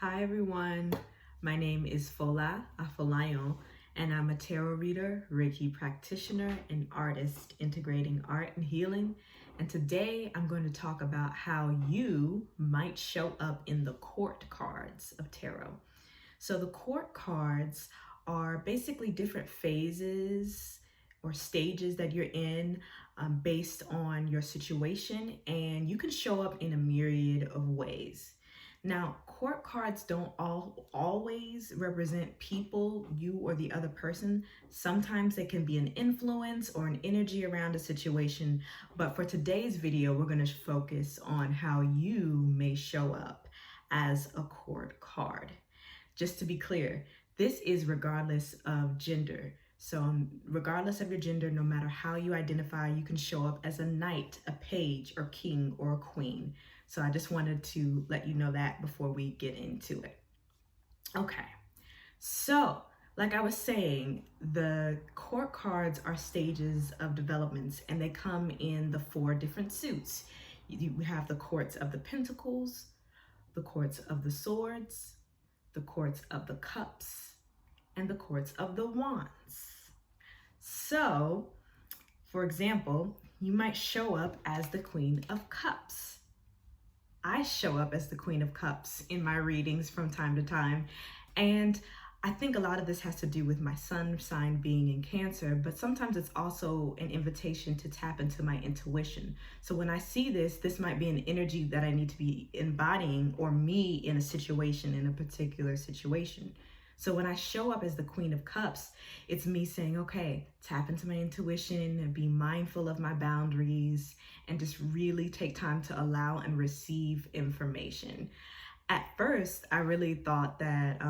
Hi everyone, my name is Fola Afolayan, and I'm a tarot reader, Reiki practitioner, and artist integrating art and healing. And today I'm going to talk about how you might show up in the court cards of tarot. So the court cards are basically different phases or stages that you're in based on your situation, and you can show up in a myriad of ways. Now, court cards don't always represent people, you or the other person. Sometimes they can be an influence or an energy around a situation. But for today's video, we're going to focus on how you may show up as a court card. Just to be clear, this is regardless of gender. So regardless of your gender, no matter how you identify, you can show up as a knight, a page, or king, or a queen. So I just wanted to let you know that before we get into it. Okay, so like I was saying, the court cards are stages of developments, and they come in the 4 different suits. You have the courts of the pentacles, the courts of the swords, the courts of the cups, and the courts of the wands. So, for example, you might show up as the Queen of Cups. I show up as the Queen of Cups in my readings from time to time, and I think a lot of this has to do with my sun sign being in Cancer, but sometimes it's also an invitation to tap into my intuition. So when I see this might be an energy that I need to be embodying, or me in a situation, in a particular situation. So when I show up as the Queen of Cups, it's me saying, okay, tap into my intuition and be mindful of my boundaries and just really take time to allow and receive information. At first, I really thought that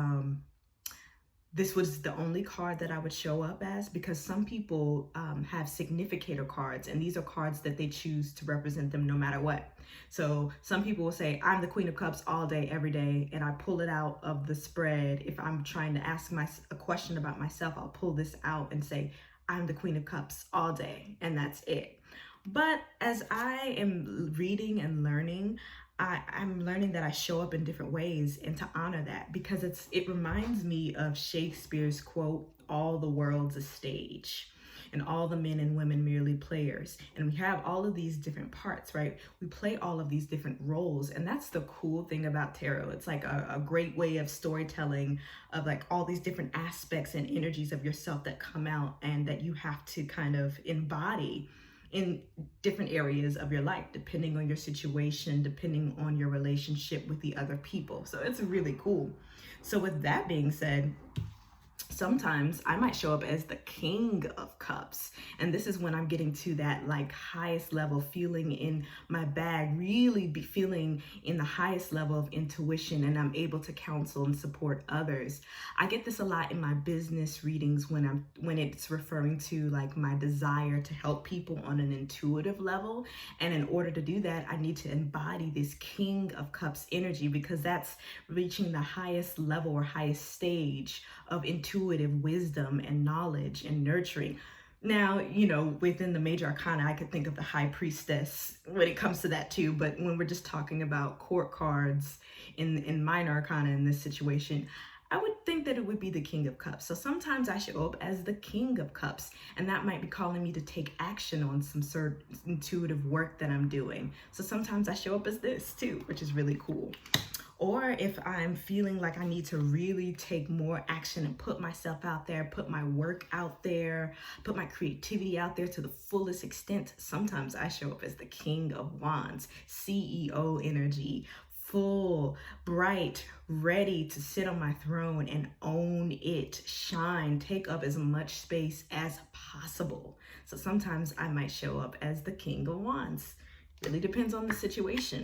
this was the only card that I would show up as, because some people have significator cards, and these are cards that they choose to represent them no matter what. So some people will say, I'm the Queen of Cups all day, every day, and I pull it out of the spread. If I'm trying to ask a question about myself, I'll pull this out and say, I'm the Queen of Cups all day, and that's it. But as I am reading and learning, I'm learning that I show up in different ways, and to honor that, because it reminds me of Shakespeare's quote, all the world's a stage and all the men and women merely players. And we have all of these different parts, right? We play all of these different roles, and that's the cool thing about tarot. It's like a great way of storytelling, of like all these different aspects and energies of yourself that come out and that you have to kind of embody in different areas of your life, depending on your situation, depending on your relationship with the other people. So it's really cool. So with that being said, sometimes I might show up as the King of Cups. And this is when I'm getting to that like highest level, feeling in my bag, really be feeling in the highest level of intuition, and I'm able to counsel and support others. I get this a lot in my business readings when it's referring to like my desire to help people on an intuitive level. And in order to do that, I need to embody this King of Cups energy, because that's reaching the highest level or highest stage of intuitive wisdom and knowledge and nurturing. Now, within the major arcana, I could think of the high priestess when it comes to that too. But when we're just talking about court cards in minor arcana in this situation, I would think that it would be the King of Cups. So sometimes I show up as the King of Cups, and that might be calling me to take action on some sort of intuitive work that I'm doing. So sometimes I show up as this too, which is really cool. Or if I'm feeling like I need to really take more action and put myself out there, put my work out there, put my creativity out there to the fullest extent, sometimes I show up as the King of Wands, CEO energy, full, bright, ready to sit on my throne and own it, shine, take up as much space as possible. So sometimes I might show up as the King of Wands. Really depends on the situation.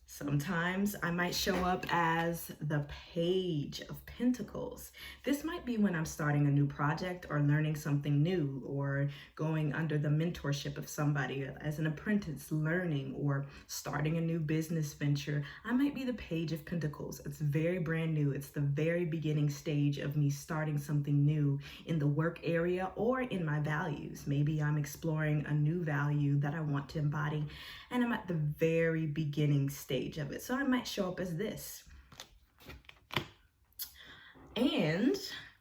Sometimes I might show up as the Page of Pentacles. This might be when I'm starting a new project or learning something new, or going under the mentorship of somebody as an apprentice, learning or starting a new business venture. I might be the Page of Pentacles. It's very brand new. It's the very beginning stage of me starting something new in the work area or in my values. Maybe I'm exploring a new value that I want to embody, and I'm at the very beginning stage of it. So I might show up as this. And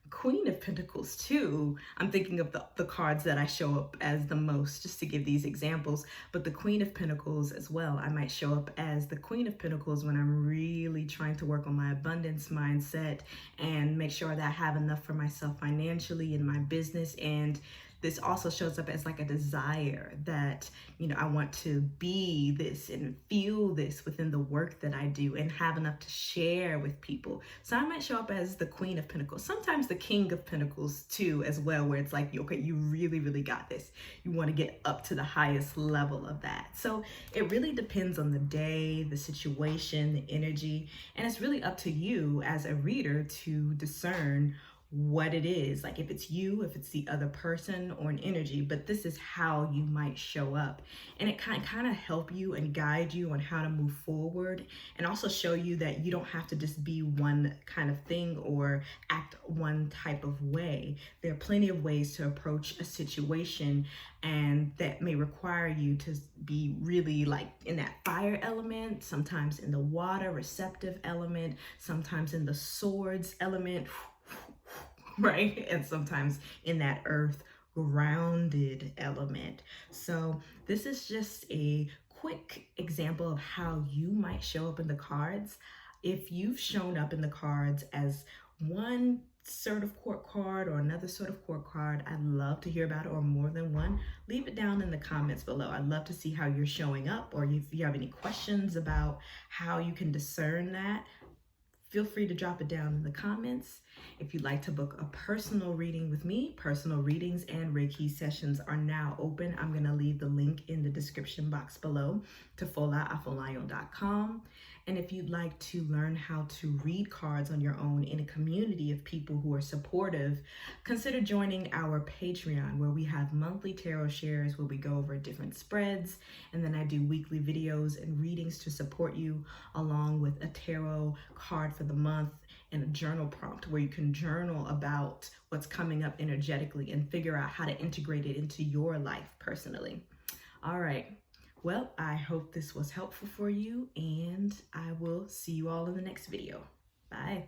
Queen of Pentacles too. I'm thinking of the cards that I show up as the most, just to give these examples. But the Queen of Pentacles as well. I might show up as the Queen of Pentacles when I'm really trying to work on my abundance mindset and make sure that I have enough for myself financially in my business. And this also shows up as like a desire that, I want to be this and feel this within the work that I do and have enough to share with people. So I might show up as the Queen of Pentacles, sometimes the King of Pentacles too, as well, where it's like, okay, you really, really got this. You want to get up to the highest level of that. So it really depends on the day, the situation, the energy, and it's really up to you as a reader to discern what it is, like if it's you, if it's the other person or an energy. But this is how you might show up, and it kind of help you and guide you on how to move forward, and also show you that you don't have to just be one kind of thing or act one type of way. There are plenty of ways to approach a situation, and that may require you to be really like in that fire element, sometimes in the water receptive element, sometimes in the swords element, right? And sometimes in that earth grounded element. So this is just a quick example of how you might show up in the cards. If you've shown up in the cards as one sort of court card or another sort of court card, I'd love to hear about it, or more than one. Leave it down in the comments below. I'd love to see how you're showing up, or if you have any questions about how you can discern that, feel free to drop it down in the comments. If you'd like to book a personal reading with me, personal readings and Reiki sessions are now open. I'm going to leave the link in the description box below to folaafolaion.com. And if you'd like to learn how to read cards on your own in a community of people who are supportive, consider joining our Patreon, where we have monthly tarot shares where we go over different spreads, and then I do weekly videos and readings to support you, along with a tarot card for the month and a journal prompt where you can journal about what's coming up energetically and figure out how to integrate it into your life personally. All right. Well, I hope this was helpful for you, and I will see you all in the next video. Bye.